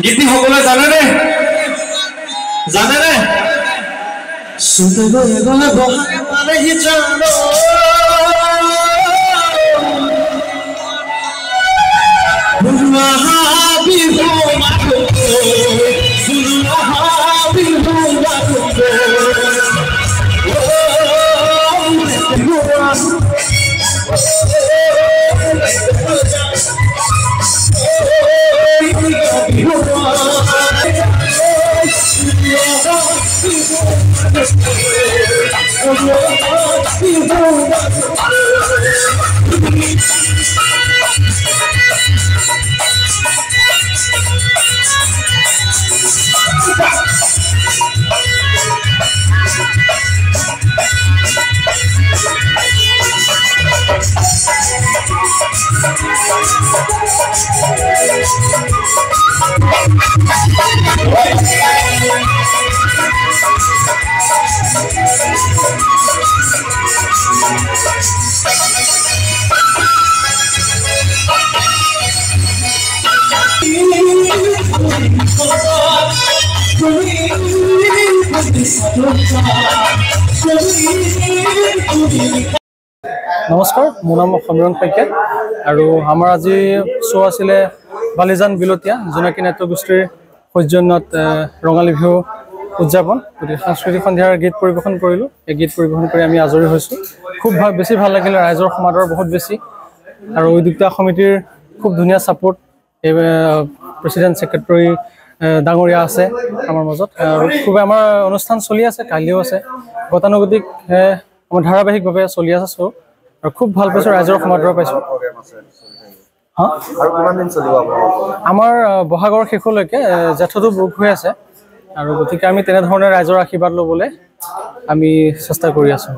গীতি সকলে জানেনে সুতে গলে গলে বহাগে পালেহি জানো বিহু মাতো বিহু মাতো নমস্কাৰ মোৰ নাম সমৰণ শইকীয়া আৰু আমাৰ আজি শ্ব আছিলে বালিজান বিলতীয়া জোনাকী নাট্যগোষ্ঠীৰ সৌজন্যত ৰঙালী বিহু উদযাপন গতিকে সাংস্কৃতিক সন্ধিয়াৰ গীত পৰিৱেশন কৰিলোঁ এই গীত পৰিৱেশন কৰি আমি আজৰি হৈছোঁ খুব বেছি ভাল লাগিলে ৰাইজৰ সমাদৰ বহুত বেছি আৰু উদ্যোক্তা সমিতিৰ খুব ধুনীয়া ছাপোৰ্ট এই প্ৰেচিডেণ্ট ছেক্ৰেটাৰী ডাঙৰীয়া আছে আমাৰ মাজত আৰু খুব আমাৰ অনুষ্ঠান চলি আছে কালিও আছে গতানুগতিক আমাৰ ধাৰাবাহিকভাৱে চলি আছে শ্ব' আৰু খুব ভাল পাইছোঁ ৰাইজৰ সমাদৰ পাইছোঁ আমাৰ বহাগৰ শেষলৈকে জেঠটো বুক হৈ আছে আৰু গতিকে আমি তেনেধৰণে ৰাইজৰ আশীৰ্বাদ ল'বলৈ আমি চেষ্টা কৰি আছোঁ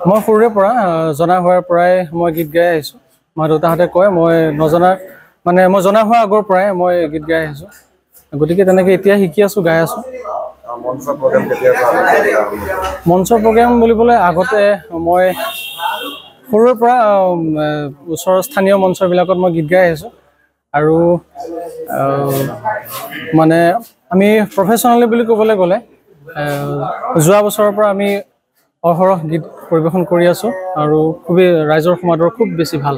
মই সৰুৰে পৰা জনা হোৱাৰ পৰাই মই গীত গাই আহিছোঁ মা দেউতাহঁতে কয় মই মই জনা হোৱাৰ আগৰ পৰাই মই গীত গাই আহিছোঁ গতিকে তেনেকৈ এতিয়া শিকি আছোঁ গাই আছোঁ মঞ্চৰ প্ৰগ্ৰেম বুলিবলৈ আগতে মই সৰুৰে পৰা ওচৰৰ স্থানীয় মঞ্চবিলাকত মই গীত গাই আহিছোঁ আৰু মানে আমি প্ৰফেশ্যনেলি বুলি ক'বলৈ গ'লে যোৱা বছৰৰ পৰা আমি অহৰহ গীত পৰিৱেশন কৰি আছোঁ আৰু খুবেই ৰাইজৰ সমাদৰ খুব বেছি ভাল